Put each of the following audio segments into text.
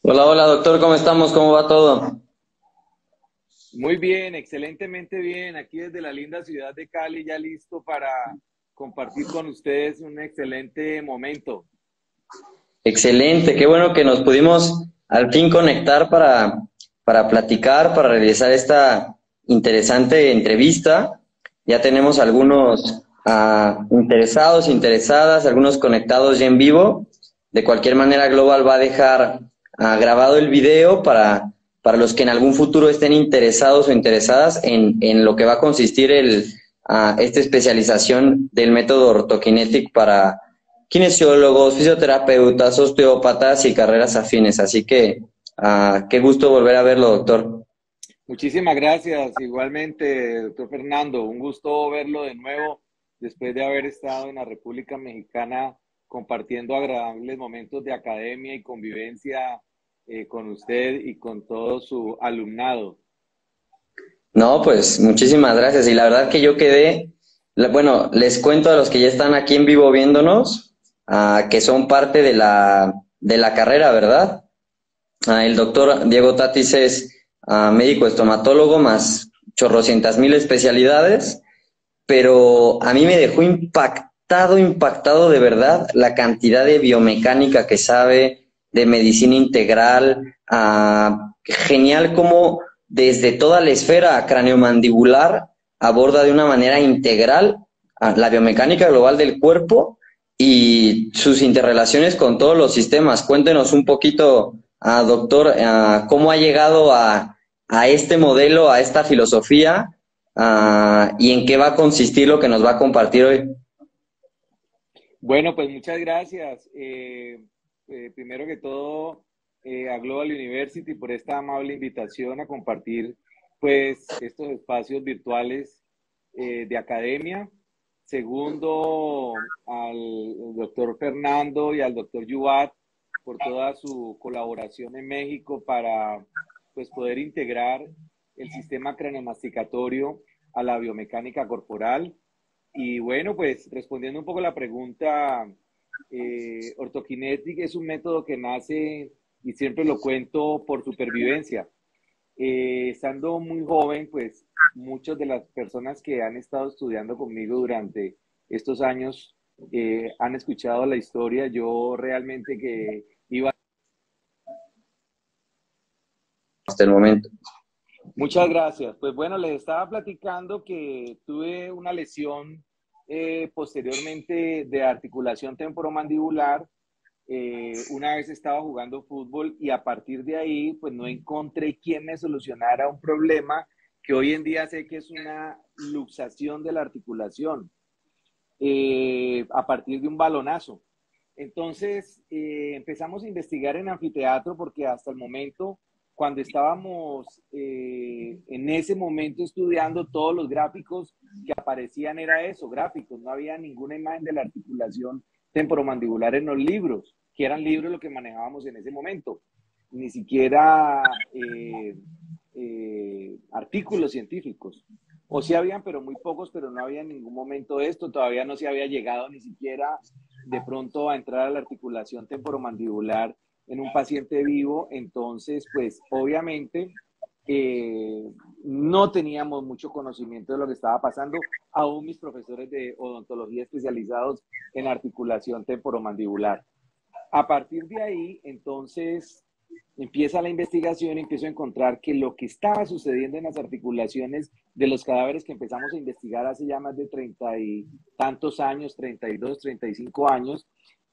Hola, hola doctor, ¿cómo estamos? ¿Cómo va todo? Muy bien, excelentemente bien. Aquí desde la linda ciudad de Cali, ya listo para compartir con ustedes un excelente momento. Excelente, qué bueno que nos pudimos al fin conectar para platicar, para realizar esta interesante entrevista. Ya tenemos algunos interesados, interesadas, algunos conectados ya en vivo. De cualquier manera, Global va a dejar grabado el video para los que en algún futuro estén interesados o interesadas en lo que va a consistir esta especialización del método ortokinetic para kinesiólogos, fisioterapeutas, osteópatas y carreras afines. Así que qué gusto volver a verlo, doctor. Muchísimas gracias. Igualmente, doctor Fernando, un gusto verlo de nuevo después de haber estado en la República Mexicana compartiendo agradables momentos de academia y convivencia con usted y con todo su alumnado. No, pues muchísimas gracias. Y la verdad que yo quedé, bueno, les cuento a los que ya están aquí en vivo viéndonos, que son parte de la carrera, ¿verdad? El doctor Diego Tatis es médico estomatólogo más chorrocientas mil especialidades, pero a mí me dejó impactado de verdad la cantidad de biomecánica que sabe, de medicina integral. Genial como desde toda la esfera craneomandibular aborda de una manera integral la biomecánica global del cuerpo y sus interrelaciones con todos los sistemas. Cuéntenos un poquito, doctor, cómo ha llegado a este modelo, a esta filosofía, y en qué va a consistir lo que nos va a compartir hoy. Bueno, pues muchas gracias. Primero que todo, a Global University por esta amable invitación a compartir pues estos espacios virtuales de academia. Segundo, al doctor Fernando y al doctor Yubat por toda su colaboración en México para pues poder integrar el sistema craneomasticatorio a la biomecánica corporal. Y bueno, pues respondiendo un poco a la pregunta, Orthokinetic es un método que nace, y siempre lo cuento, por supervivencia. Estando muy joven, pues muchas de las personas que han estado estudiando conmigo durante estos años han escuchado la historia. Yo realmente que iba. Hasta el momento. Muchas gracias. Pues bueno, les estaba platicando que tuve una lesión posteriormente de articulación temporomandibular. Una vez estaba jugando fútbol y a partir de ahí, pues no encontré quién me solucionara un problema que hoy en día sé que es una luxación de la articulación a partir de un balonazo. Entonces empezamos a investigar en anfiteatro porque hasta el momento, cuando estábamos en ese momento estudiando, todos los gráficos que aparecían era eso, gráficos, no había ninguna imagen de la articulación temporomandibular en los libros, que eran libros lo que manejábamos en ese momento, ni siquiera artículos científicos. O sí habían, pero muy pocos, pero no había en ningún momento esto, todavía no se había llegado ni siquiera de pronto a entrar a la articulación temporomandibular en un paciente vivo. Entonces, pues obviamente no teníamos mucho conocimiento de lo que estaba pasando, aún mis profesores de odontología especializados en articulación temporomandibular. A partir de ahí, entonces, empieza la investigación y empiezo a encontrar que lo que estaba sucediendo en las articulaciones de los cadáveres que empezamos a investigar hace ya más de 30 y tantos años, 32, 35 años,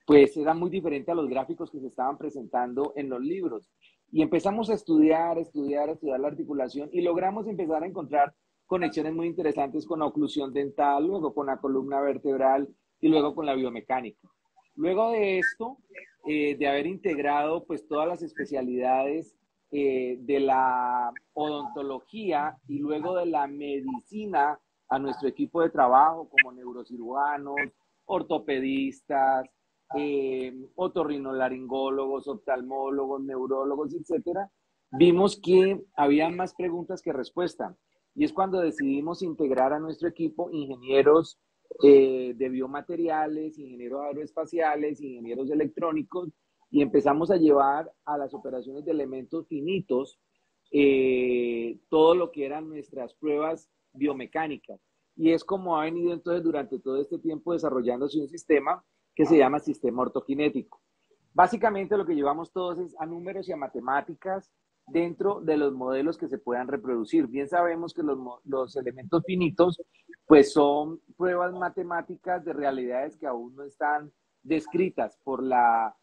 pues era muy diferente a los gráficos que se estaban presentando en los libros. Y empezamos a estudiar la articulación y logramos empezar a encontrar conexiones muy interesantes con la oclusión dental, luego con la columna vertebral y luego con la biomecánica. Luego de esto, de haber integrado pues todas las especialidades de la odontología y luego de la medicina a nuestro equipo de trabajo como neurocirujanos, ortopedistas, otorrinolaringólogos, oftalmólogos, neurólogos, etcétera, vimos que había más preguntas que respuestas. Y es cuando decidimos integrar a nuestro equipo ingenieros de biomateriales, ingenieros aeroespaciales, ingenieros electrónicos y empezamos a llevar a las operaciones de elementos finitos todo lo que eran nuestras pruebas biomecánicas. Y es como ha venido entonces durante todo este tiempo desarrollándose un sistema que se llama sistema ortokinético. Básicamente lo que llevamos todos es a números y a matemáticas dentro de los modelos que se puedan reproducir. Bien sabemos que los elementos finitos pues son pruebas matemáticas de realidades que aún no están descritas por la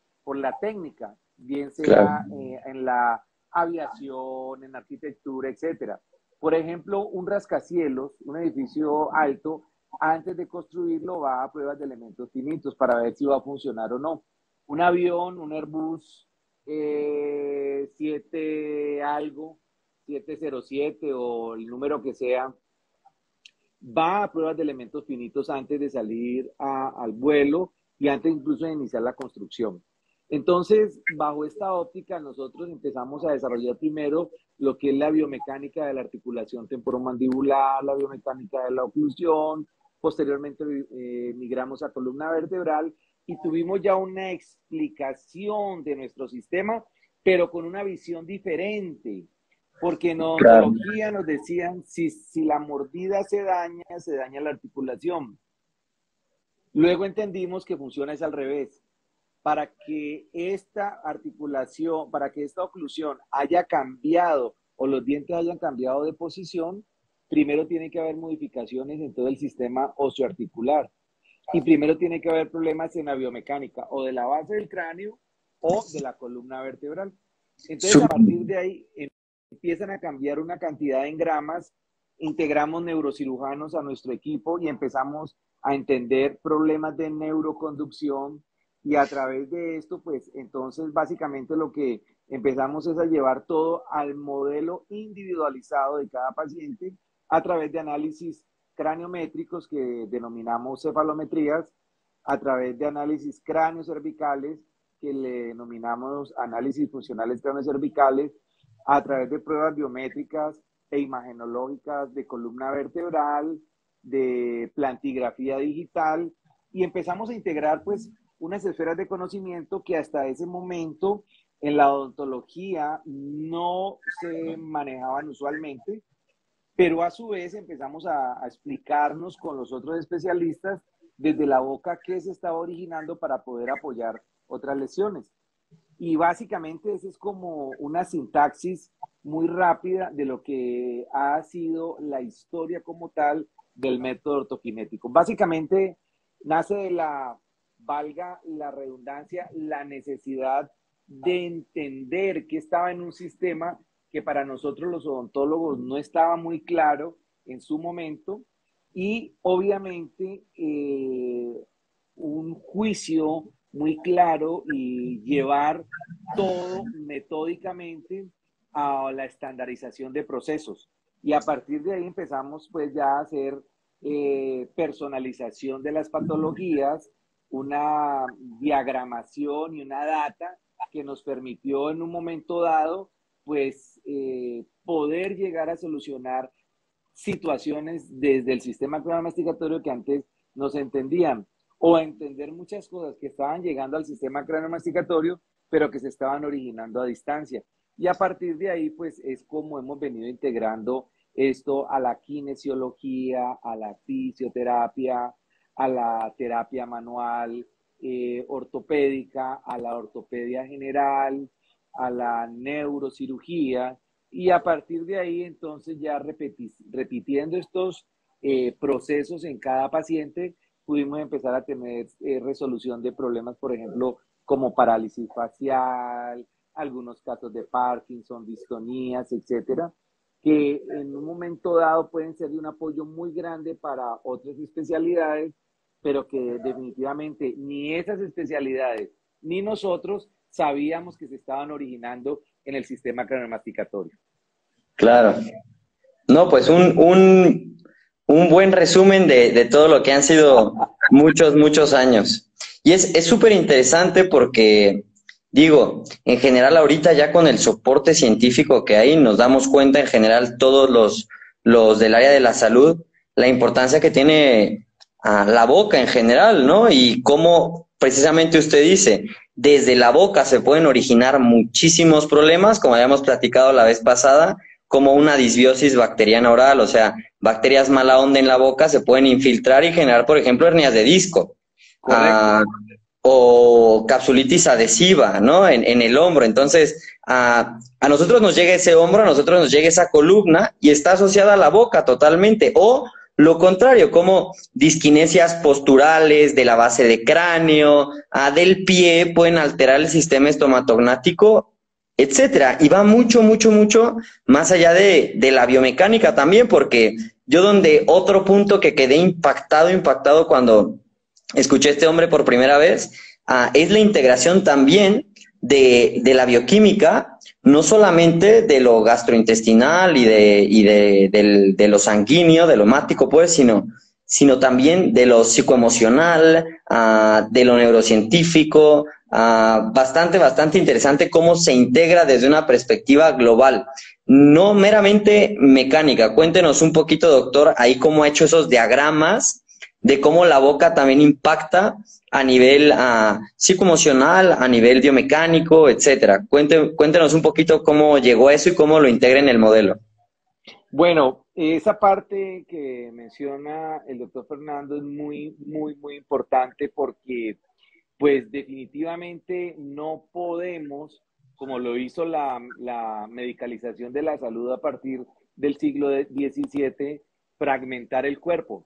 técnica, bien sea Claro. en la aviación, en arquitectura, etcétera. Por ejemplo, un rascacielos, un edificio alto, antes de construirlo va a pruebas de elementos finitos para ver si va a funcionar o no. Un avión, un Airbus 7 algo, 707 o el número que sea, va a pruebas de elementos finitos antes de salir al vuelo y antes incluso de iniciar la construcción. Entonces, bajo esta óptica, nosotros empezamos a desarrollar primero lo que es la biomecánica de la articulación temporomandibular, la biomecánica de la oclusión, posteriormente migramos a columna vertebral y tuvimos ya una explicación de nuestro sistema, pero con una visión diferente, porque en Claro. odontología nos decían, si la mordida se daña la articulación. Luego entendimos que funciona es al revés. Para que esta articulación, para que esta oclusión haya cambiado o los dientes hayan cambiado de posición, primero tiene que haber modificaciones en todo el sistema osteoarticular. Y primero tiene que haber problemas en la biomecánica, o de la base del cráneo o de la columna vertebral. Entonces, a partir de ahí, empiezan a cambiar una cantidad de engramas, integramos neurocirujanos a nuestro equipo y empezamos a entender problemas de neuroconducción y a través de esto, pues entonces básicamente lo que empezamos es a llevar todo al modelo individualizado de cada paciente a través de análisis craniométricos que denominamos cefalometrías, a través de análisis cráneos-cervicales que le denominamos análisis funcionales cráneos-cervicales, a través de pruebas biométricas e imagenológicas de columna vertebral, de plantigrafía digital, y empezamos a integrar pues unas esferas de conocimiento que hasta ese momento en la odontología no se manejaban usualmente, pero a su vez empezamos a explicarnos con los otros especialistas desde la boca qué se estaba originando para poder apoyar otras lesiones. Y básicamente esa es como una sintaxis muy rápida de lo que ha sido la historia como tal del método ortokinético. Básicamente nace de la, valga la redundancia, la necesidad de entender que estaba en un sistema que para nosotros los odontólogos no estaba muy claro en su momento y obviamente un juicio muy claro y llevar todo metódicamente a la estandarización de procesos. Y a partir de ahí empezamos pues ya a hacer personalización de las patologías, una diagramación y una data que nos permitió en un momento dado pues poder llegar a solucionar situaciones desde el sistema craneomasticatorio que antes no se entendían o entender muchas cosas que estaban llegando al sistema craneomasticatorio pero que se estaban originando a distancia. Y a partir de ahí, pues es como hemos venido integrando esto a la kinesiología, a la fisioterapia, a la terapia manual, ortopédica, a la ortopedia general, a la neurocirugía. Y a partir de ahí, entonces, ya repitiendo estos procesos en cada paciente, pudimos empezar a tener resolución de problemas, por ejemplo, como parálisis facial, algunos casos de Parkinson, distonías, etcétera, que en un momento dado pueden ser de un apoyo muy grande para otras especialidades, pero que definitivamente ni esas especialidades ni nosotros sabíamos que se estaban originando en el sistema craneomasticatorio. Claro. No, pues un buen resumen de todo lo que han sido muchos, muchos años. Y es súper interesante porque, digo, en general ahorita ya con el soporte científico que hay, nos damos cuenta en general todos los del área de la salud, la importancia que tiene la boca en general, ¿no? Y cómo precisamente usted dice, desde la boca se pueden originar muchísimos problemas, como habíamos platicado la vez pasada, como una disbiosis bacteriana oral, o sea, bacterias mala onda en la boca se pueden infiltrar y generar, por ejemplo, hernias de disco. Correcto. O capsulitis adhesiva, ¿no? En el hombro. Entonces, a nosotros nos llega ese hombro, a nosotros nos llega esa columna y está asociada a la boca totalmente. O lo contrario, como disquinesias posturales de la base de cráneo, del pie, pueden alterar el sistema estomatognático, etcétera. Y va mucho, mucho, mucho más allá de la biomecánica también, porque yo donde otro punto que quedé impactado cuando escuché a este hombre por primera vez, es la integración también de la bioquímica, no solamente de lo gastrointestinal de lo sanguíneo, de lo mático, pues, sino también de lo psicoemocional, de lo neurocientífico, bastante interesante cómo se integra desde una perspectiva global, no meramente mecánica. Cuéntenos un poquito, doctor, ahí cómo ha hecho esos diagramas de cómo la boca también impacta a nivel psicoemocional, a nivel biomecánico, etcétera. Cuéntenos un poquito cómo llegó a eso y cómo lo integra en el modelo. Bueno, esa parte que menciona el doctor Fernando es muy importante porque, pues definitivamente no podemos, como lo hizo la medicalización de la salud a partir del siglo XVII, fragmentar el cuerpo.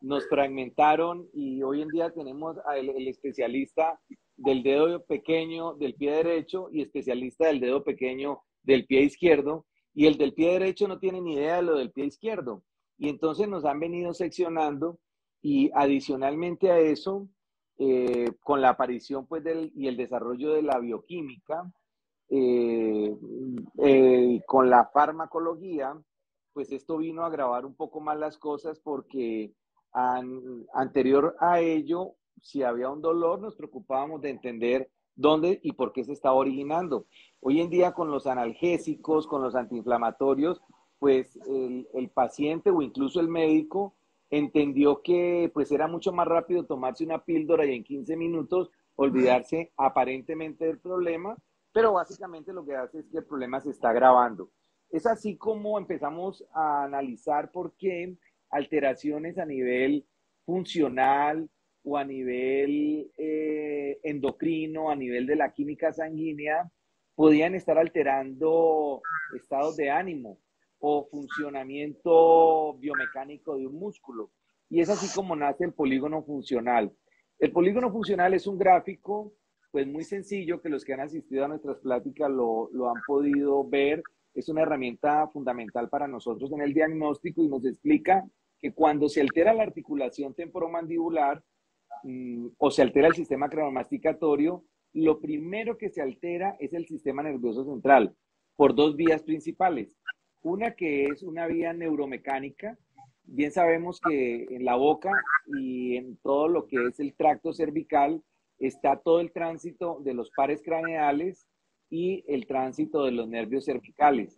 Nos fragmentaron y hoy en día tenemos el especialista del dedo pequeño del pie derecho y especialista del dedo pequeño del pie izquierdo, y el del pie derecho no tiene ni idea de lo del pie izquierdo. Y entonces nos han venido seccionando y adicionalmente a eso, con la aparición pues, y el desarrollo de la bioquímica, eh, con la farmacología, pues esto vino a agravar un poco más las cosas porque anterior a ello, si había un dolor, nos preocupábamos de entender dónde y por qué se estaba originando. Hoy en día con los analgésicos, con los antiinflamatorios, pues el paciente o incluso el médico entendió que pues era mucho más rápido tomarse una píldora y en 15 minutos olvidarse aparentemente del problema, pero básicamente lo que hace es que el problema se está agravando. Es así como empezamos a analizar por qué alteraciones a nivel funcional o a nivel endocrino, a nivel de la química sanguínea, podían estar alterando estados de ánimo o funcionamiento biomecánico de un músculo. Y es así como nace el polígono funcional. El polígono funcional es un gráfico pues muy sencillo que los que han asistido a nuestras pláticas lo han podido ver. Es una herramienta fundamental para nosotros en el diagnóstico y nos explica que cuando se altera la articulación temporomandibular o se altera el sistema cranomasticatorio, lo primero que se altera es el sistema nervioso central por dos vías principales. Una que es una vía neuromecánica. Bien sabemos que en la boca y en todo lo que es el tracto cervical está todo el tránsito de los pares craneales y el tránsito de los nervios cervicales.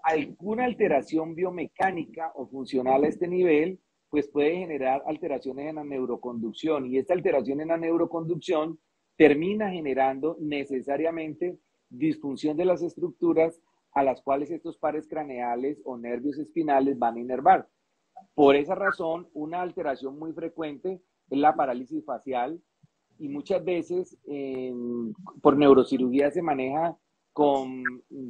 Alguna alteración biomecánica o funcional a este nivel, pues puede generar alteraciones en la neuroconducción y esta alteración en la neuroconducción termina generando necesariamente disfunción de las estructuras a las cuales estos pares craneales o nervios espinales van a inervar. Por esa razón, una alteración muy frecuente es la parálisis facial y muchas veces por neurocirugía se maneja con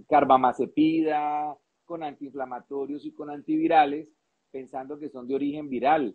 carbamazepina, con antiinflamatorios y con antivirales, pensando que son de origen viral.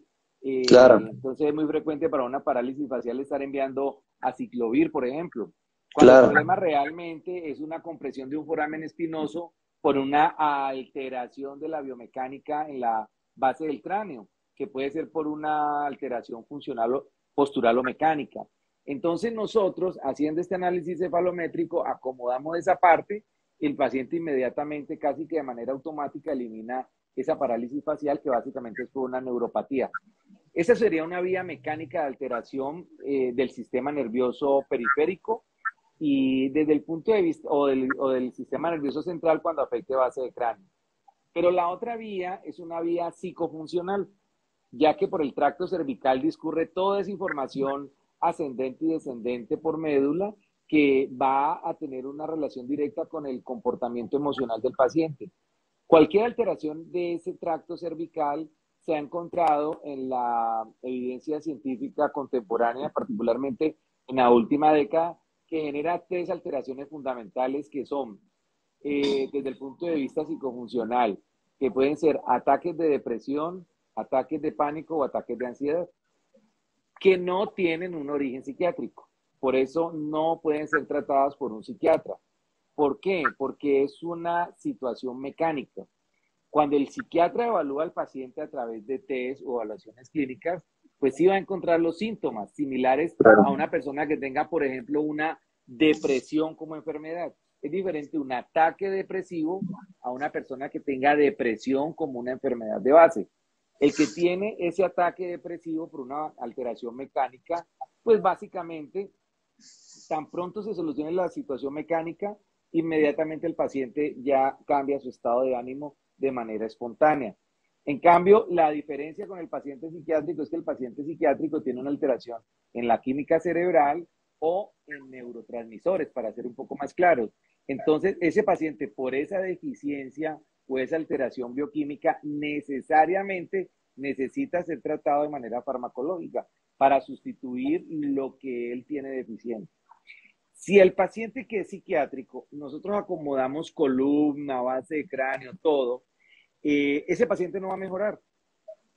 Claro, Entonces es muy frecuente para una parálisis facial estar enviando aciclovir, por ejemplo, cuando el claro. problema realmente es una compresión de un foramen espinoso por una alteración de la biomecánica en la base del cráneo, que puede ser por una alteración funcional, postural o mecánica. Entonces nosotros, haciendo este análisis cefalométrico, acomodamos esa parte, el paciente inmediatamente, casi que de manera automática, elimina esa parálisis facial que básicamente es por una neuropatía. Esa sería una vía mecánica de alteración del sistema nervioso periférico y desde el punto de vista o del sistema nervioso central cuando afecte base de cráneo. Pero la otra vía es una vía psicofuncional, ya que por el tracto cervical discurre toda esa información ascendente y descendente por médula que va a tener una relación directa con el comportamiento emocional del paciente. Cualquier alteración de ese tracto cervical se ha encontrado en la evidencia científica contemporánea, particularmente en la última década, que genera tres alteraciones fundamentales que son, desde el punto de vista psicofuncional, que pueden ser ataques de depresión, ataques de pánico o ataques de ansiedad, que no tienen un origen psiquiátrico. Por eso no pueden ser tratadas por un psiquiatra. ¿Por qué? Porque es una situación mecánica. Cuando el psiquiatra evalúa al paciente a través de test o evaluaciones clínicas, pues sí va a encontrar los síntomas similares a una persona que tenga, por ejemplo, una depresión como enfermedad. Es diferente un ataque depresivo a una persona que tenga depresión como una enfermedad de base. El que tiene ese ataque depresivo por una alteración mecánica, pues básicamente, tan pronto se solucione la situación mecánica, inmediatamente el paciente ya cambia su estado de ánimo de manera espontánea. En cambio, la diferencia con el paciente psiquiátrico es que el paciente psiquiátrico tiene una alteración en la química cerebral o en neurotransmisores, para ser un poco más claros. Entonces, ese paciente, por esa deficiencia o esa alteración bioquímica, necesariamente necesita ser tratado de manera farmacológica para sustituir lo que él tiene deficiente. Si el paciente que es psiquiátrico, nosotros acomodamos columna, base de cráneo, todo, ese paciente no va a mejorar.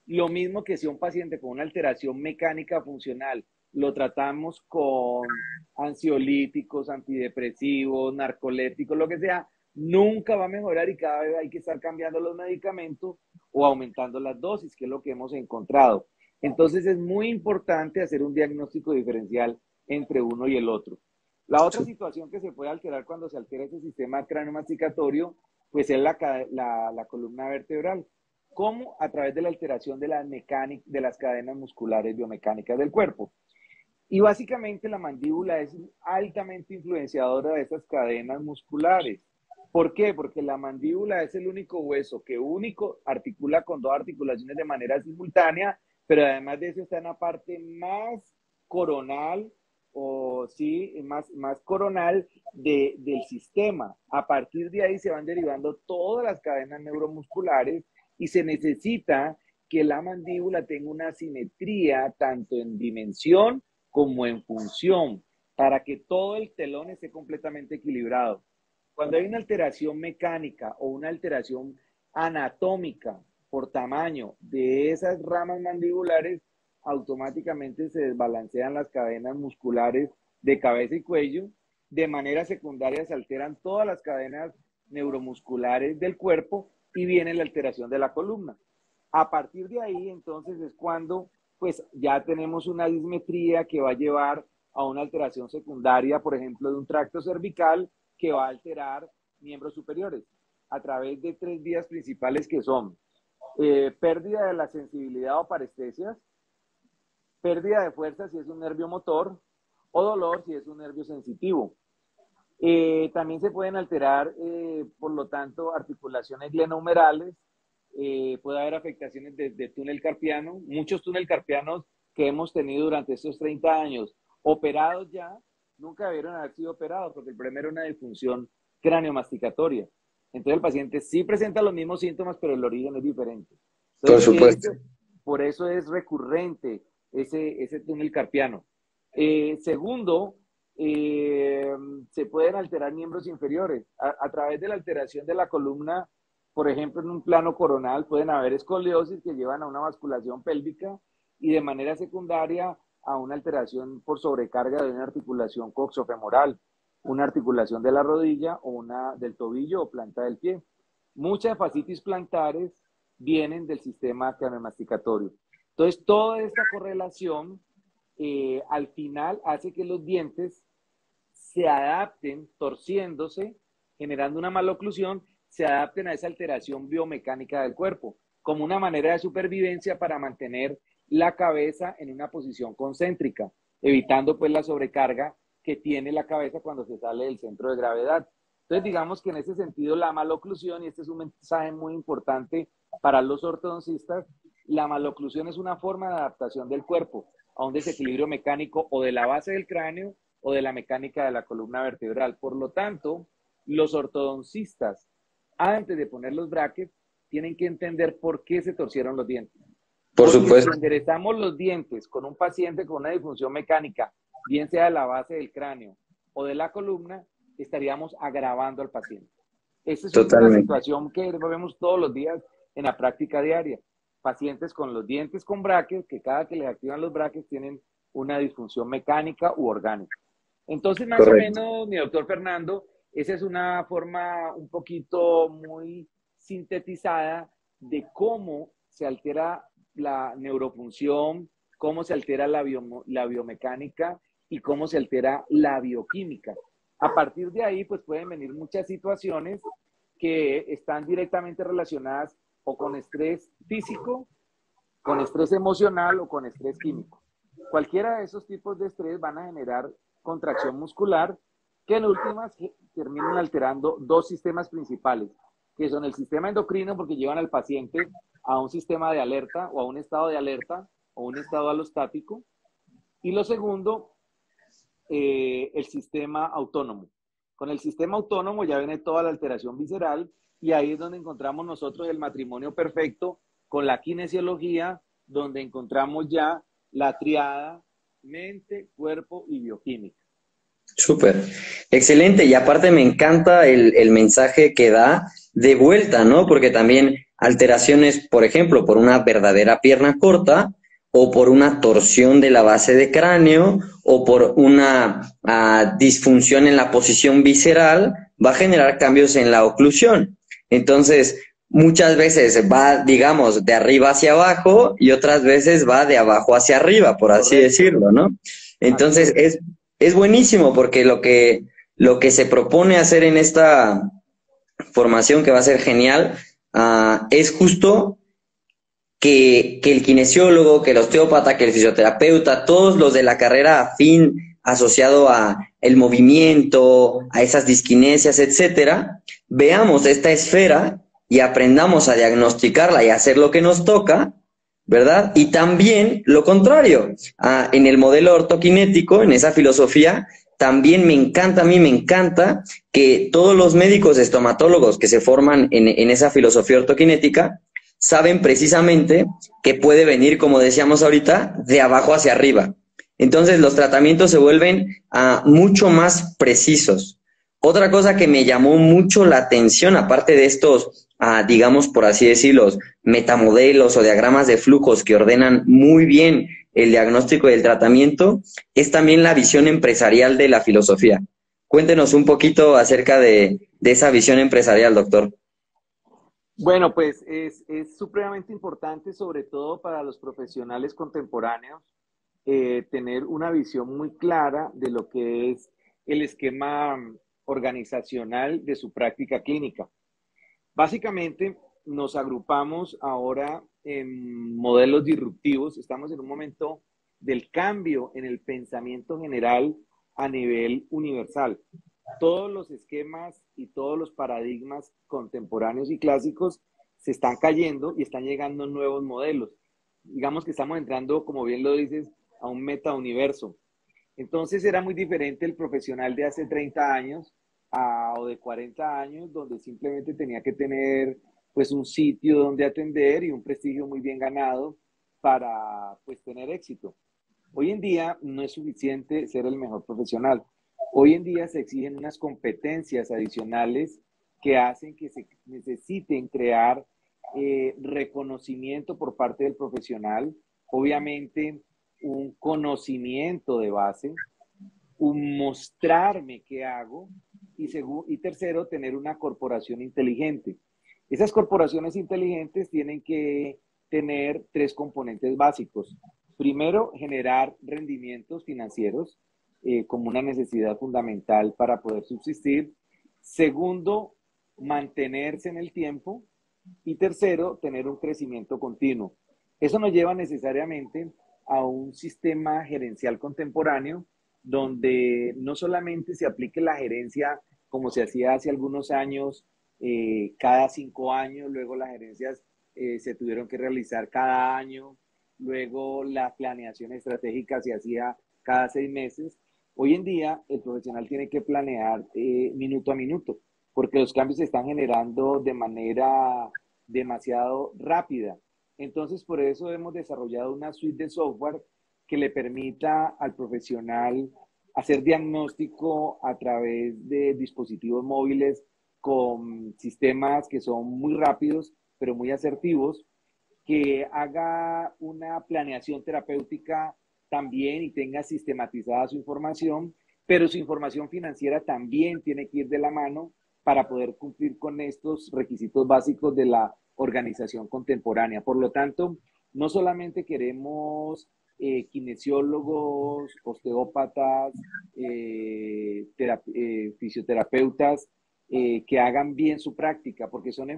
Lo mismo que si un paciente con una alteración mecánica funcional lo tratamos con ansiolíticos, antidepresivos, narcolépticos, lo que sea, nunca va a mejorar y cada vez hay que estar cambiando los medicamentos o aumentando las dosis, que es lo que hemos encontrado. Entonces es muy importante hacer un diagnóstico diferencial entre uno y el otro. La otra situación que se puede alterar cuando se altera ese sistema cráneo-masticatorio, pues es la columna vertebral. ¿Cómo? A través de la alteración de las cadenas musculares biomecánicas del cuerpo. Y básicamente la mandíbula es altamente influenciadora de esas cadenas musculares. ¿Por qué? Porque la mandíbula es el único hueso que único articula con dos articulaciones de manera simultánea, pero además de eso está en la parte más coronal o sí, más coronal del sistema. A partir de ahí se van derivando todas las cadenas neuromusculares y se necesita que la mandíbula tenga una simetría tanto en dimensión como en función para que todo el telón esté completamente equilibrado. Cuando hay una alteración mecánica o una alteración anatómica por tamaño de esas ramas mandibulares, automáticamente se desbalancean las cadenas musculares de cabeza y cuello. De manera secundaria se alteran todas las cadenas neuromusculares del cuerpo y viene la alteración de la columna. A partir de ahí, entonces, es cuando pues ya tenemos una dismetría que va a llevar a una alteración secundaria, por ejemplo, de un tracto cervical que va a alterar miembros superiores a través de tres vías principales que son pérdida de la sensibilidad o parestesias, pérdida de fuerza si es un nervio motor o dolor si es un nervio sensitivo. También se pueden alterar, por lo tanto, articulaciones glenohumerales, puede haber afectaciones de túnel carpiano, muchos túnel carpianos que hemos tenido durante estos 30 años, operados ya, nunca debieron haber sido operados porque el problema era una disfunción cráneo-masticatoria. Entonces el paciente sí presenta los mismos síntomas, pero el origen es diferente. Entonces, Por supuesto. por eso es recurrente ese túnel carpiano. Segundo, se pueden alterar miembros inferiores. A través de la alteración de la columna, por ejemplo, en un plano coronal pueden haber escoliosis que llevan a una basculación pélvica y de manera secundaria a una alteración por sobrecarga de una articulación coxofemoral, una articulación de la rodilla o una del tobillo o planta del pie. Muchas fascitis plantares vienen del sistema craneomasticatorio. Entonces, toda esta correlación al final hace que los dientes se adapten torciéndose, generando una maloclusión, se adapten a esa alteración biomecánica del cuerpo, como una manera de supervivencia para mantener la cabeza en una posición concéntrica, evitando pues la sobrecarga que tiene la cabeza cuando se sale del centro de gravedad. Entonces, digamos que en ese sentido la maloclusión, y este es un mensaje muy importante para los ortodoncistas, la maloclusión es una forma de adaptación del cuerpo. a un desequilibrio mecánico o de la base del cráneo o de la mecánica de la columna vertebral. Por lo tanto, los ortodoncistas, antes de poner los brackets, tienen que entender por qué se torcieron los dientes. Por Porque si supuesto, enderezamos los dientes con un paciente con una disfunción mecánica, bien sea de la base del cráneo o de la columna, estaríamos agravando al paciente. Esta es una totalmente. situación que vemos todos los días en la práctica diaria. Pacientes con los dientes con brackets, que cada que les activan los brackets tienen una disfunción mecánica u orgánica. Entonces, más o Correcto. menos, mi doctor Fernando, esa es una forma un poquito muy sintetizada de cómo se altera la neurofunción, cómo se altera la biomecánica y cómo se altera la bioquímica. A partir de ahí, pues pueden venir muchas situaciones que están directamente relacionadas o con estrés físico, con estrés emocional o con estrés químico. Cualquiera de esos tipos de estrés van a generar contracción muscular que en últimas terminan alterando dos sistemas principales, que son el sistema endocrino porque llevan al paciente a un sistema de alerta o a un estado de alerta o un estado alostático. Y lo segundo, el sistema autónomo. Con el sistema autónomo ya viene toda la alteración visceral y ahí es donde encontramos nosotros el matrimonio perfecto con la kinesiología, donde encontramos ya la triada mente, cuerpo y bioquímica. Súper. Excelente. Y aparte me encanta el mensaje que da de vuelta, ¿no? Porque también alteraciones, por ejemplo, por una verdadera pierna corta o por una torsión de la base de cráneo o por una disfunción en la posición visceral, va a generar cambios en la oclusión. Entonces, muchas veces va, digamos, de arriba hacia abajo y otras veces va de abajo hacia arriba, por así Correcto, decirlo, ¿no? así Entonces, es buenísimo porque lo que se propone hacer en esta formación, que va a ser genial, es justo que el kinesiólogo, que el osteópata, que el fisioterapeuta, todos los de la carrera afín asociado a el movimiento, a esas disquinesias, etcétera, veamos esta esfera y aprendamos a diagnosticarla y a hacer lo que nos toca, ¿verdad? Y también lo contrario, en el modelo ortokinético, en esa filosofía, también me encanta, a mí me encanta que todos los médicos estomatólogos que se forman en esa filosofía ortokinética saben precisamente que puede venir, como decíamos ahorita, de abajo hacia arriba. Entonces los tratamientos se vuelven mucho más precisos. Otra cosa que me llamó mucho la atención, aparte de estos, digamos por así decirlo, metamodelos o diagramas de flujos que ordenan muy bien el diagnóstico y el tratamiento, es también la visión empresarial de la filosofía. Cuéntenos un poquito acerca de esa visión empresarial, doctor. bueno, pues es supremamente importante, sobre todo para los profesionales contemporáneos, tener una visión muy clara de lo que es el esquema organizacional de su práctica clínica. Básicamente, nos agrupamos ahora en modelos disruptivos. Estamos en un momento del cambio en el pensamiento general a nivel universal. Todos los esquemas y todos los paradigmas contemporáneos y clásicos se están cayendo y están llegando nuevos modelos. Digamos que estamos entrando, como bien lo dices, a un metauniverso. Entonces era muy diferente el profesional de hace 30 años o de 40 años, donde simplemente tenía que tener pues un sitio donde atender y un prestigio muy bien ganado para pues tener éxito. Hoy en día no es suficiente ser el mejor profesional. Hoy en día se exigen unas competencias adicionales que hacen que se necesiten crear reconocimiento por parte del profesional, obviamente un conocimiento de base, un mostrarme qué hago y tercero, tener una corporación inteligente. Esas corporaciones inteligentes tienen que tener tres componentes básicos. Primero, generar rendimientos financieros como una necesidad fundamental para poder subsistir. Segundo, mantenerse en el tiempo. Y tercero, tener un crecimiento continuo. Eso nos lleva necesariamente a un sistema gerencial contemporáneo donde no solamente se aplique la gerencia como se hacía hace algunos años, cada 5 años, luego las gerencias se tuvieron que realizar cada año luego la planeación estratégica se hacía cada 6 meses. Hoy en día el profesional tiene que planear minuto a minuto, porque los cambios se están generando de manera demasiado rápida. Entonces, por eso hemos desarrollado una suite de software que le permita al profesional hacer diagnóstico a través de dispositivos móviles con sistemas que son muy rápidos, pero muy asertivos, que haga una planeación terapéutica también y tenga sistematizada su información, pero su información financiera también tiene que ir de la mano para poder cumplir con estos requisitos básicos de la organización contemporánea. Por lo tanto, no solamente queremos kinesiólogos, osteópatas, fisioterapeutas que hagan bien su práctica, porque son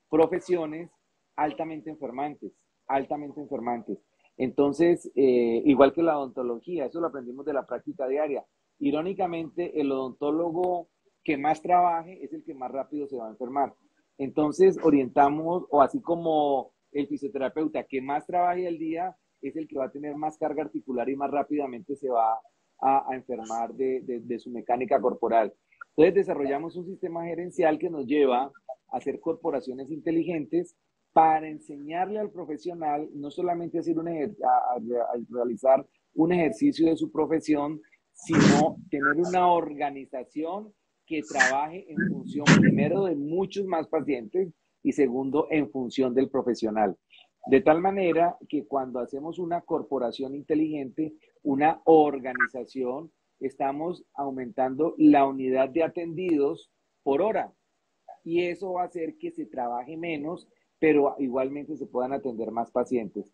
profesiones altamente enfermantes, altamente enfermantes. Entonces, igual que la odontología, eso lo aprendimos de la práctica diaria. Irónicamente, el odontólogo que más trabaje es el que más rápido se va a enfermar. Entonces, orientamos, o así como el fisioterapeuta que más trabaje al día es el que va a tener más carga articular y más rápidamente se va a enfermar de su mecánica corporal. Entonces, desarrollamos un sistema gerencial que nos lleva a hacer corporaciones inteligentes para enseñarle al profesional no solamente a realizar un ejercicio de su profesión, sino tener una organización que trabaje en función, primero, de muchos más pacientes y segundo, en función del profesional. De tal manera que cuando hacemos una corporación inteligente, una organización, estamos aumentando la unidad de atendidos por hora. Y eso va a hacer que se trabaje menos, pero igualmente se puedan atender más pacientes.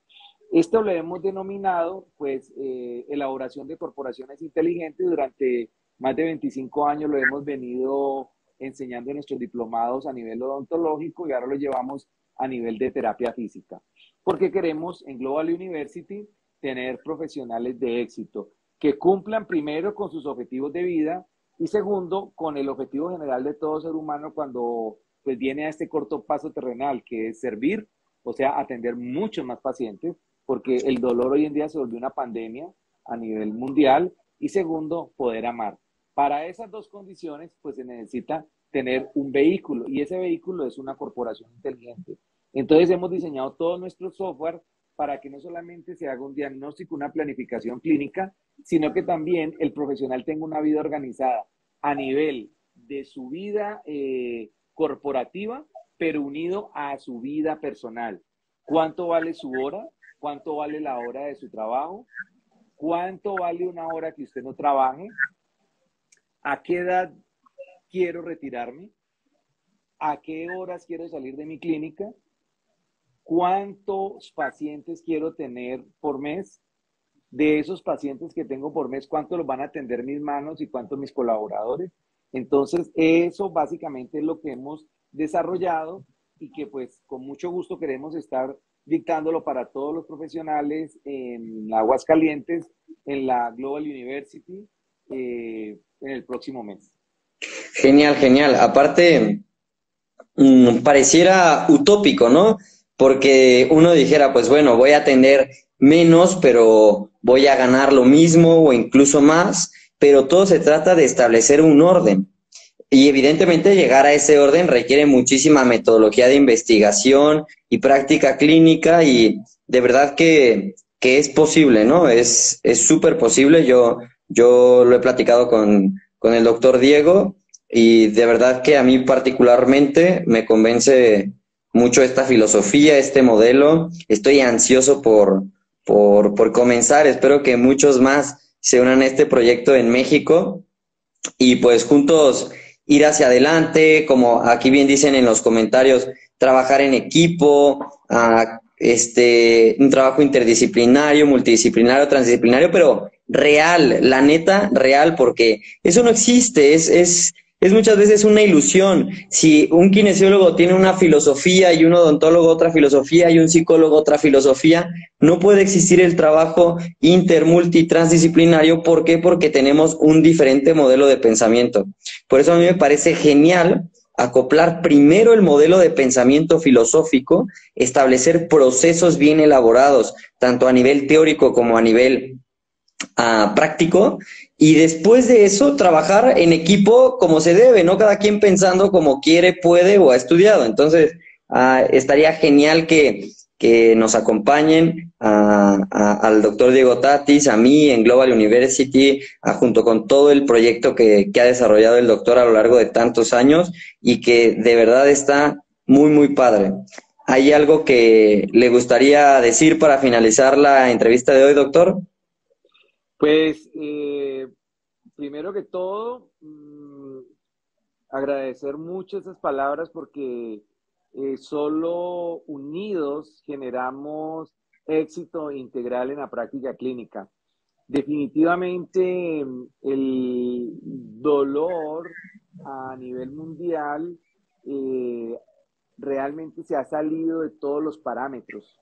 Esto lo hemos denominado, pues, elaboración de corporaciones inteligentes. Durante más de 25 años lo hemos venido enseñando en nuestros diplomados a nivel odontológico y ahora lo llevamos a nivel de terapia física. Porque queremos en Global University tener profesionales de éxito que cumplan primero con sus objetivos de vida y segundo con el objetivo general de todo ser humano cuando pues viene a este corto paso terrenal, que es servir, o sea, atender muchos más pacientes, porque el dolor hoy en día se volvió una pandemia a nivel mundial, y segundo, poder amar. Para esas dos condiciones, pues se necesita tener un vehículo, y ese vehículo es una corporación inteligente. Entonces hemos diseñado todo nuestro software para que no solamente se haga un diagnóstico, una planificación clínica, sino que también el profesional tenga una vida organizada a nivel de su vida corporativa, pero unido a su vida personal. ¿Cuánto vale su hora? ¿Cuánto vale la hora de su trabajo? ¿Cuánto vale una hora que usted no trabaje? ¿A qué edad quiero retirarme? ¿A qué horas quiero salir de mi clínica? ¿Cuántos pacientes quiero tener por mes? De esos pacientes que tengo por mes, ¿cuántos los van a atender mis manos y cuántos mis colaboradores? Entonces, eso básicamente es lo que hemos desarrollado y que pues con mucho gusto queremos estar dictándolo para todos los profesionales en Aguascalientes, en la Global University, en el próximo mes. Genial, genial. Aparte, pareciera utópico, ¿no? Porque uno dijera, pues bueno, voy a atender menos, pero voy a ganar lo mismo o incluso más, pero todo se trata de establecer un orden. Y evidentemente llegar a ese orden requiere muchísima metodología de investigación y práctica clínica y de verdad que es posible, ¿no? Es súper posible. Yo lo he platicado con el doctor Diego y de verdad que a mí particularmente me convence mucho esta filosofía, este modelo. Estoy ansioso por comenzar. Espero que muchos más se unan a este proyecto en México y pues juntos ir hacia adelante, como aquí bien dicen en los comentarios, trabajar en equipo, un trabajo interdisciplinario, multidisciplinario, transdisciplinario, pero real, la neta, real, porque eso no existe, es muchas veces una ilusión. Si un kinesiólogo tiene una filosofía y un odontólogo otra filosofía y un psicólogo otra filosofía, no puede existir el trabajo inter, multi, transdisciplinario. ¿Por qué? Porque tenemos un diferente modelo de pensamiento. Por eso a mí me parece genial acoplar primero el modelo de pensamiento filosófico, establecer procesos bien elaborados, tanto a nivel teórico como a nivel práctico, y después de eso trabajar en equipo como se debe, no cada quien pensando como quiere, puede o ha estudiado. Entonces, estaría genial que nos acompañen al doctor Diego Tatis, a mí en Global University, junto con todo el proyecto que ha desarrollado el doctor a lo largo de tantos años y que de verdad está muy, muy padre. ¿Hay algo que le gustaría decir para finalizar la entrevista de hoy, doctor? Pues, primero que todo, agradecer mucho esas palabras porque solo unidos generamos éxito integral en la práctica clínica. Definitivamente el dolor a nivel mundial eh, realmente se ha salido de todos los parámetros.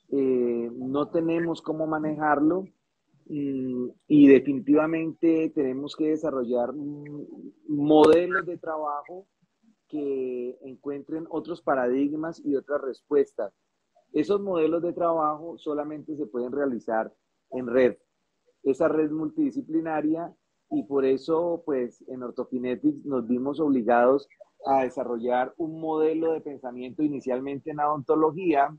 No tenemos cómo manejarlo y definitivamente tenemos que desarrollar modelos de trabajo que encuentren otros paradigmas y otras respuestas. Esos modelos de trabajo solamente se pueden realizar en red, esa red multidisciplinaria, y por eso pues en Orthokinetics nos vimos obligados a desarrollar un modelo de pensamiento inicialmente en odontología,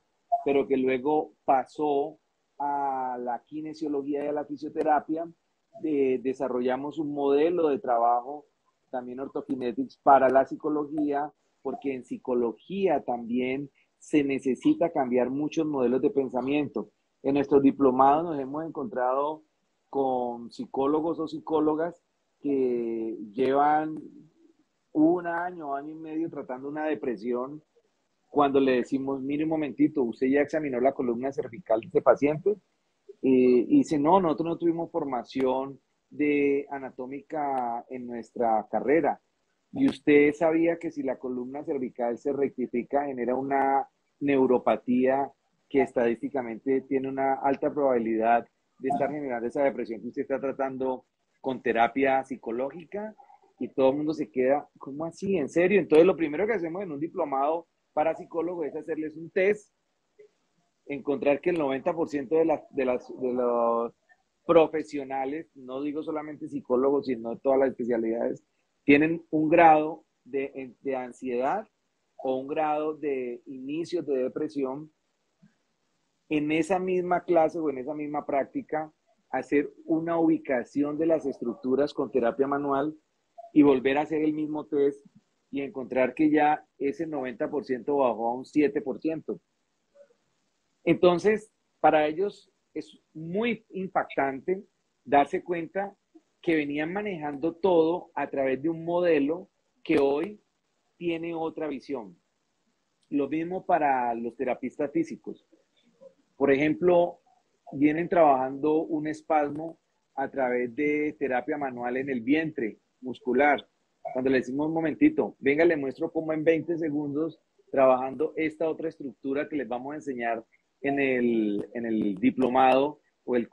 pero que luego pasó a la kinesiología y a la fisioterapia. Desarrollamos un modelo de trabajo también Orthokinetics para la psicología, porque en psicología también se necesita cambiar muchos modelos de pensamiento. En nuestros diplomados nos hemos encontrado con psicólogos o psicólogas que llevan un año, año y medio tratando una depresión. Cuando le decimos, mire un momentito, usted ya examinó la columna cervical de este paciente, y dice, no, nosotros no tuvimos formación de anatómica en nuestra carrera. Y usted sabía que si la columna cervical se rectifica, genera una neuropatía que estadísticamente tiene una alta probabilidad de estar generando esa depresión que usted está tratando con terapia psicológica, y todo el mundo se queda, ¿cómo así? ¿En serio? Entonces lo primero que hacemos en un diplomado para psicólogo es hacerles un test, encontrar que el 90% de los profesionales, no digo solamente psicólogos, sino todas las especialidades, tienen un grado de ansiedad o un grado de inicio de depresión. En esa misma clase o en esa misma práctica, hacer una ubicación de las estructuras con terapia manual y volver a hacer el mismo test y encontrar que ya ese 90% bajó a un 7%. Entonces, para ellos es muy impactante darse cuenta que venían manejando todo a través de un modelo que hoy tiene otra visión. Lo mismo para los terapistas físicos. Por ejemplo, vienen trabajando un espasmo a través de terapia manual en el vientre muscular. Cuando le decimos un momentito, venga, le muestro cómo en 20 segundos, trabajando esta otra estructura que les vamos a enseñar en el diplomado o el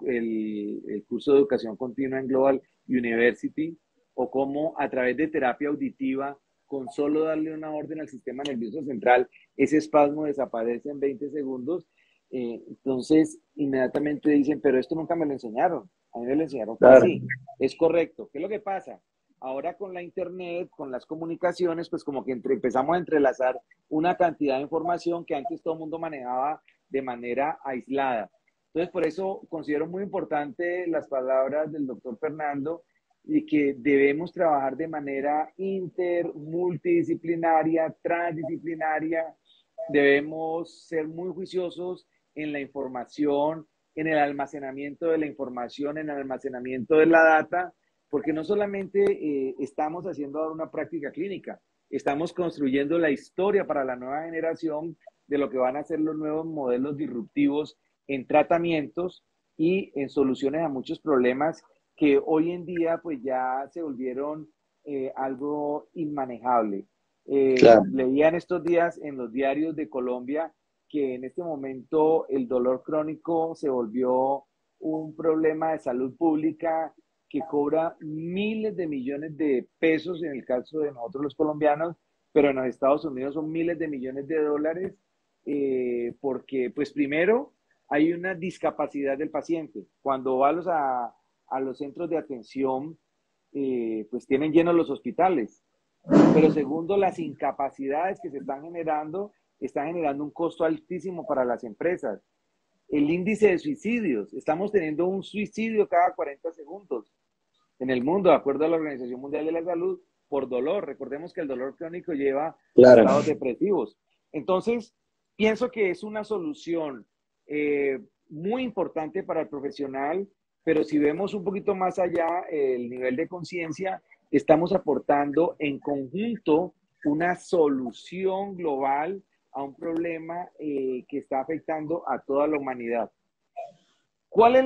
curso de educación continua en Global University, o cómo a través de terapia auditiva, con solo darle una orden al sistema nervioso central, ese espasmo desaparece en 20 segundos. Entonces, inmediatamente dicen, pero esto nunca me lo enseñaron. A mí me lo enseñaron, fue Claro. así. Es correcto. ¿Qué es lo que pasa? Ahora con la internet, con las comunicaciones, pues como que empezamos a entrelazar una cantidad de información que antes todo el mundo manejaba de manera aislada. Entonces, por eso considero muy importante las palabras del doctor Fernando, y que debemos trabajar de manera multidisciplinaria, transdisciplinaria. Debemos ser muy juiciosos en la información, en el almacenamiento de la información, en el almacenamiento de la data, porque no solamente estamos haciendo ahora una práctica clínica, estamos construyendo la historia para la nueva generación de lo que van a ser los nuevos modelos disruptivos en tratamientos y en soluciones a muchos problemas que hoy en día pues ya se volvieron algo inmanejable. Claro. Leía en estos días en los diarios de Colombia que en este momento el dolor crónico se volvió un problema de salud pública que cobra miles de millones de pesos en el caso de nosotros los colombianos, pero en los Estados Unidos son miles de millones de dólares, porque, pues primero, hay una discapacidad del paciente. Cuando va a los centros de atención, pues tienen llenos los hospitales. Pero segundo, las incapacidades que se están generando un costo altísimo para las empresas. El índice de suicidios, estamos teniendo un suicidio cada 40 segundos en el mundo, de acuerdo a la Organización Mundial de la Salud, por dolor. Recordemos que el dolor crónico lleva a Claro. estados depresivos. Entonces, pienso que es una solución muy importante para el profesional, pero si vemos un poquito más allá el nivel de conciencia, estamos aportando en conjunto una solución global a un problema que está afectando a toda la humanidad. ¿Cuál es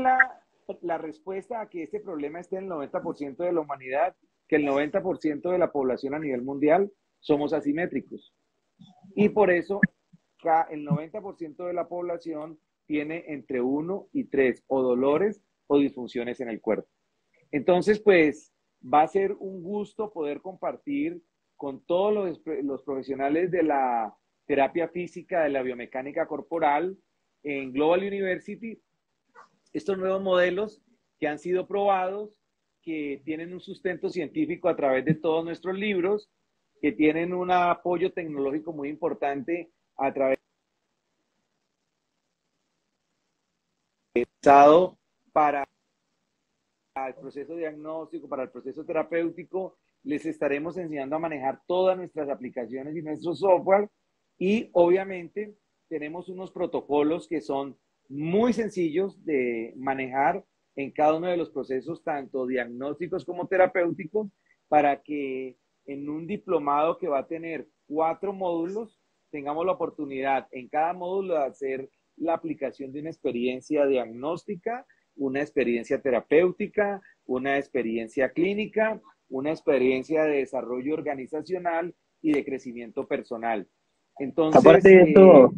la respuesta a que este problema esté en el 90% de la humanidad? Que el 90% de la población a nivel mundial somos asimétricos. Y por eso el 90% de la población tiene entre 1 y 3 o dolores o disfunciones en el cuerpo. Entonces, pues va a ser un gusto poder compartir con todos los profesionales de la terapia física, de la biomecánica corporal en Global University, estos nuevos modelos que han sido probados, que tienen un sustento científico a través de todos nuestros libros, que tienen un apoyo tecnológico muy importante a través para el proceso diagnóstico, para el proceso terapéutico. Les estaremos enseñando a manejar todas nuestras aplicaciones y nuestro software, y obviamente tenemos unos protocolos que son muy sencillos de manejar en cada uno de los procesos, tanto diagnósticos como terapéuticos, para que en un diplomado que va a tener 4 módulos, tengamos la oportunidad en cada módulo de hacer la aplicación de una experiencia diagnóstica, una experiencia terapéutica, una experiencia clínica, una experiencia de desarrollo organizacional y de crecimiento personal. Aparte Entonces, de eso,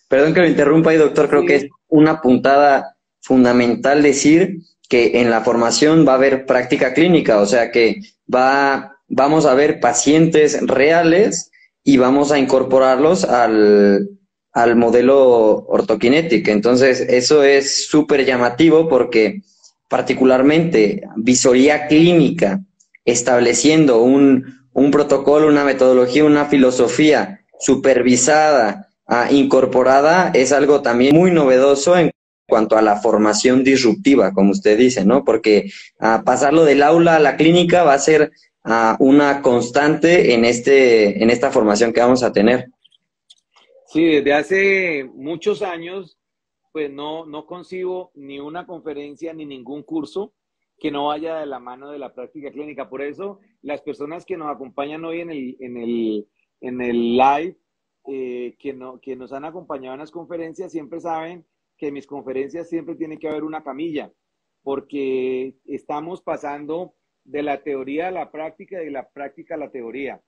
perdón que lo interrumpa ahí, doctor, creo que es sí, una puntada fundamental decir que en la formación va a haber práctica clínica, o sea que vamos a ver pacientes reales y vamos a incorporarlos al modelo ortokinético. Entonces, eso es súper llamativo porque particularmente visoría clínica, estableciendo un protocolo, una metodología, una filosofía supervisada, incorporada, es algo también muy novedoso en cuanto a la formación disruptiva, como usted dice, ¿no? Porque pasarlo del aula a la clínica va a ser una constante en esta formación que vamos a tener. sí, desde hace muchos años, pues no concibo ni una conferencia ni ningún curso que no vaya de la mano de la práctica clínica. Por eso, las personas que nos acompañan hoy en el live, que nos han acompañado en las conferencias, siempre saben que en mis conferencias siempre tiene que haber una camilla, porque estamos pasando de la teoría a la práctica y de la práctica a la teoría.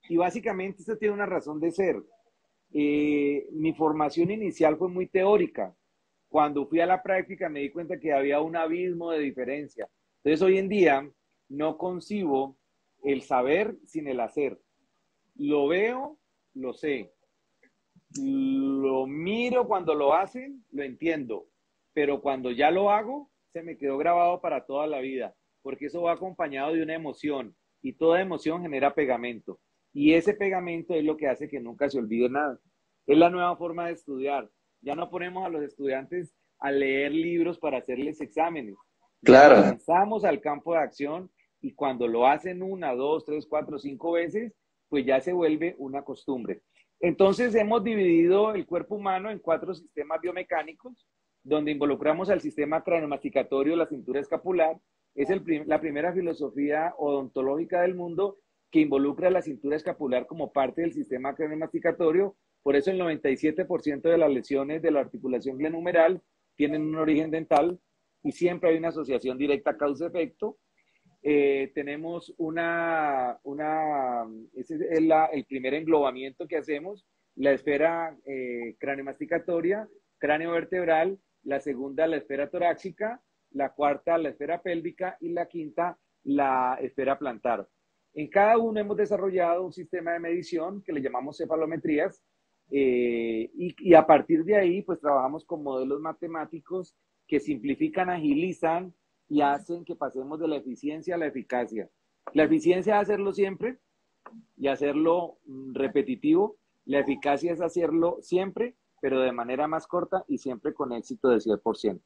Y básicamente esto tiene una razón de ser. Mi formación inicial fue muy teórica. Cuando fui a la práctica me di cuenta que había un abismo de diferencia. Entonces hoy en día no concibo el saber sin el hacer. Lo veo, lo sé. Lo miro cuando lo hacen, lo entiendo. Pero cuando ya lo hago, se me quedó grabado para toda la vida, porque eso va acompañado de una emoción, y toda emoción genera pegamento. Y ese pegamento es lo que hace que nunca se olvide nada. Es la nueva forma de estudiar. Ya no ponemos a los estudiantes a leer libros para hacerles exámenes. Ya los Claro. lanzamos al campo de acción, y cuando lo hacen 1, 2, 3, 4, 5 veces, pues ya se vuelve una costumbre. Entonces hemos dividido el cuerpo humano en 4 sistemas biomecánicos, donde involucramos al sistema craneomasticatorio, la cintura escapular. Es la primera filosofía odontológica del mundo que involucra la cintura escapular como parte del sistema craneomasticatorio. Por eso el 97% de las lesiones de la articulación glenohumeral tienen un origen dental, y siempre hay una asociación directa causa-efecto. Tenemos ese es el primer englobamiento que hacemos, la esfera craneomasticatoria, cráneo vertebral, la segunda la esfera torácica, la cuarta la esfera pélvica y la quinta la esfera plantar. En cada uno hemos desarrollado un sistema de medición que le llamamos cefalometrías y a partir de ahí pues trabajamos con modelos matemáticos que simplifican, agilizan y hacen que pasemos de la eficiencia a la eficacia. La eficiencia es hacerlo siempre y hacerlo repetitivo. La eficacia es hacerlo siempre, pero de manera más corta y siempre con éxito de 100%.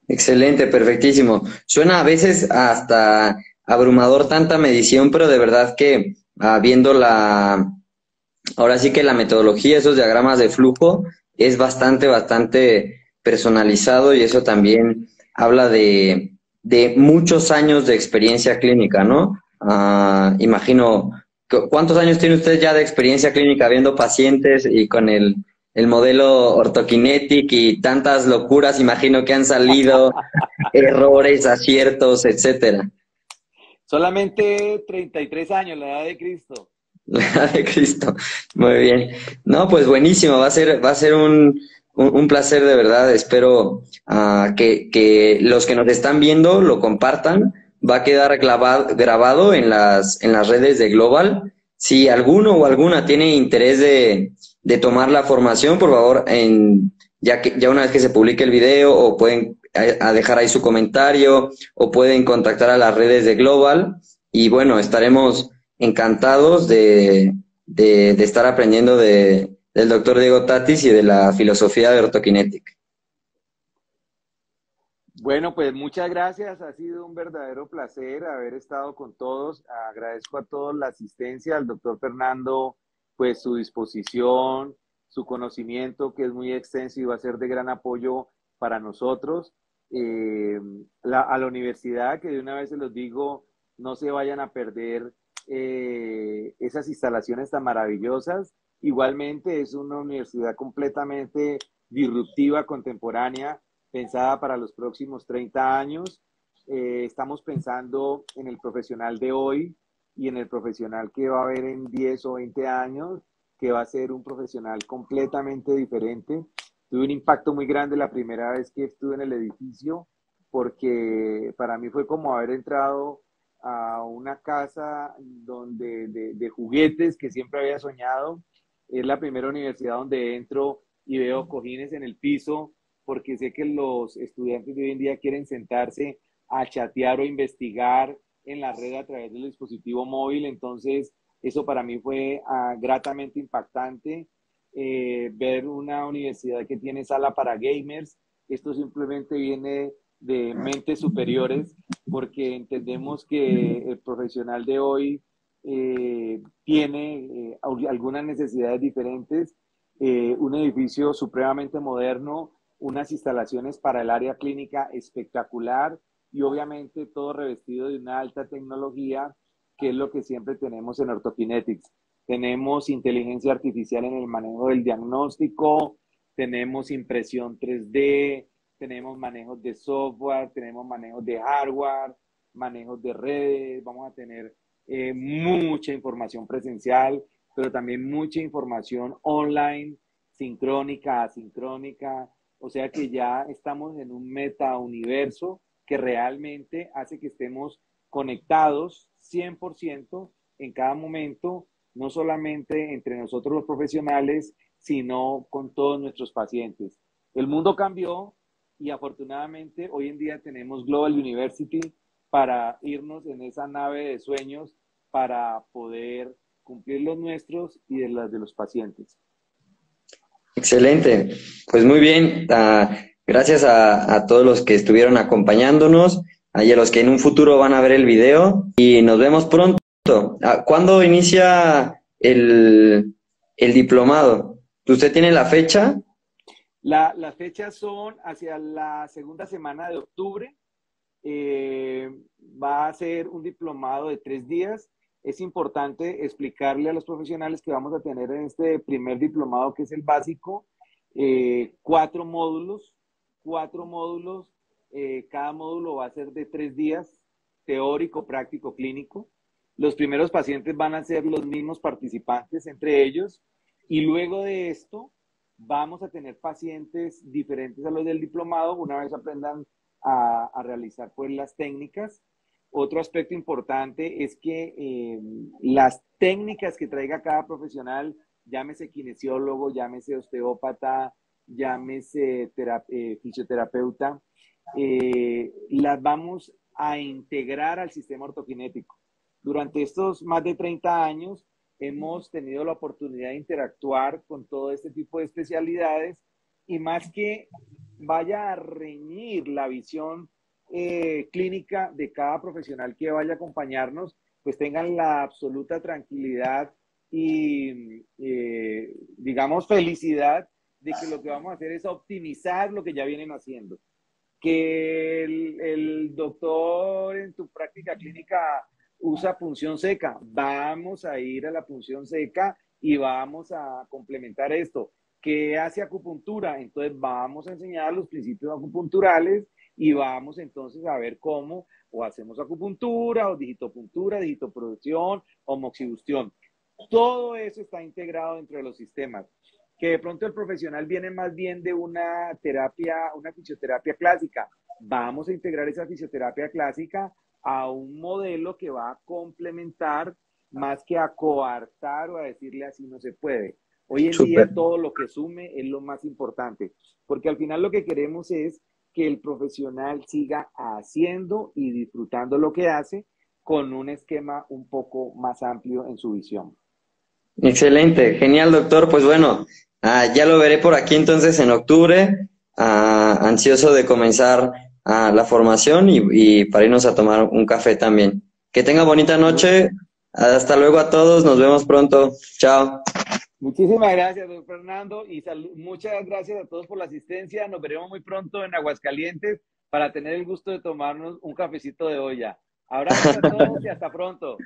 Excelente, perfectísimo. Suena a veces hasta abrumador tanta medición, pero de verdad que viendo ahora sí que la metodología, esos diagramas de flujo, es bastante personalizado y eso también habla de muchos años de experiencia clínica, ¿no? Imagino, ¿cuántos años tiene usted ya de experiencia clínica viendo pacientes y con el modelo Orthokinetic y tantas locuras, imagino que han salido, errores, aciertos, etcétera? Solamente 33 años, la edad de Cristo. La edad de Cristo. Muy bien. No, pues buenísimo. Va a ser un placer de verdad. Espero que los que nos están viendo lo compartan. Va a quedar grabado en en las redes de Global. Si alguno o alguna tiene interés de tomar la formación, por favor, ya una vez que se publique el video, o pueden a dejar ahí su comentario, o pueden contactar a las redes de Global. Y bueno, estaremos encantados de estar aprendiendo del doctor Diego Tatis y de la filosofía de Orthokinetic. Bueno, pues muchas gracias. Ha sido un verdadero placer haber estado con todos. Agradezco a todos la asistencia, al doctor Fernando, pues su disposición, su conocimiento, que es muy extenso y va a ser de gran apoyo para nosotros. A la universidad, que de una vez se los digo, no se vayan a perder esas instalaciones tan maravillosas. Igualmente es una universidad completamente disruptiva, contemporánea, pensada para los próximos 30 años. Estamos pensando en el profesional de hoy y en el profesional que va a haber en 10 o 20 años, que va a ser un profesional completamente diferente. Tuve un impacto muy grande la primera vez que estuve en el edificio, porque para mí fue como haber entrado a una casa de juguetes que siempre había soñado. Es la primera universidad donde entro y veo cojines en el piso, porque sé que los estudiantes de hoy en día quieren sentarse a chatear o investigar en la red a través del dispositivo móvil. Entonces, eso para mí fue gratamente impactante. Ver una universidad que tiene sala para gamers, esto simplemente viene de mentes superiores, porque entendemos que el profesional de hoy tiene algunas necesidades diferentes. Un edificio supremamente moderno, unas instalaciones para el área clínica espectacular y obviamente todo revestido de una alta tecnología, que es lo que siempre tenemos en Orthokinetics. Tenemos inteligencia artificial en el manejo del diagnóstico, tenemos impresión 3D, tenemos manejos de software, tenemos manejos de hardware, manejos de redes, vamos a tener mucha información presencial, pero también mucha información online, sincrónica, asincrónica. O sea que ya estamos en un metauniverso que realmente hace que estemos conectados 100% en cada momento, no solamente entre nosotros los profesionales, sino con todos nuestros pacientes. El mundo cambió y afortunadamente hoy en día tenemos Global University para irnos en esa nave de sueños para poder cumplir los nuestros y de las de los pacientes. Excelente. Pues muy bien. Gracias a todos los que estuvieron acompañándonos, y a los que en un futuro van a ver el video y nos vemos pronto. ¿Cuándo inicia el diplomado? ¿Usted tiene la fecha? Las fechas son hacia la segunda semana de octubre. Va a ser un diplomado de 3 días. Es importante explicarle a los profesionales que vamos a tener en este primer diplomado, que es el básico, 4 módulos. 4 módulos. Cada módulo va a ser de 3 días, teórico, práctico, clínico. Los primeros pacientes van a ser los mismos participantes entre ellos, y luego de esto vamos a tener pacientes diferentes a los del diplomado una vez aprendan a realizar pues las técnicas. otro aspecto importante es que las técnicas que traiga cada profesional, llámese kinesiólogo, llámese osteópata, llámese fisioterapeuta, las vamos a integrar al sistema ortokinético. Durante estos más de 30 años hemos tenido la oportunidad de interactuar con todo este tipo de especialidades y más que vaya a reñir la visión clínica de cada profesional que vaya a acompañarnos, pues tengan la absoluta tranquilidad y, digamos, felicidad de que lo que vamos a hacer es optimizar lo que ya vienen haciendo. Que el doctor en tu práctica clínica usa punción seca, vamos a ir a la punción seca y vamos a complementar esto. Que hace acupuntura, entonces vamos a enseñar los principios acupunturales y vamos entonces a ver cómo o hacemos acupuntura o digitopuntura, digitoproducción o moxibustión. Todo eso está integrado dentro de los sistemas. Que de pronto el profesional viene más bien de una terapia, una fisioterapia clásica. Vamos a integrar esa fisioterapia clásica a un modelo que va a complementar más que a coartar o a decirle así no se puede. Hoy en Súper. día todo lo que sume es lo más importante, porque al final lo que queremos es que el profesional siga haciendo y disfrutando lo que hace con un esquema un poco más amplio en su visión. Excelente, genial, doctor. Pues bueno, ya lo veré por aquí entonces en octubre, ansioso de comenzar la formación y para irnos a tomar un café también. Que tenga bonita noche. Hasta luego a todos, nos vemos pronto. Chao. Muchísimas gracias, don Fernando, y muchas gracias a todos por la asistencia. Nos veremos muy pronto en Aguascalientes para tener el gusto de tomarnos un cafecito de olla. Abrazos a todos y hasta pronto.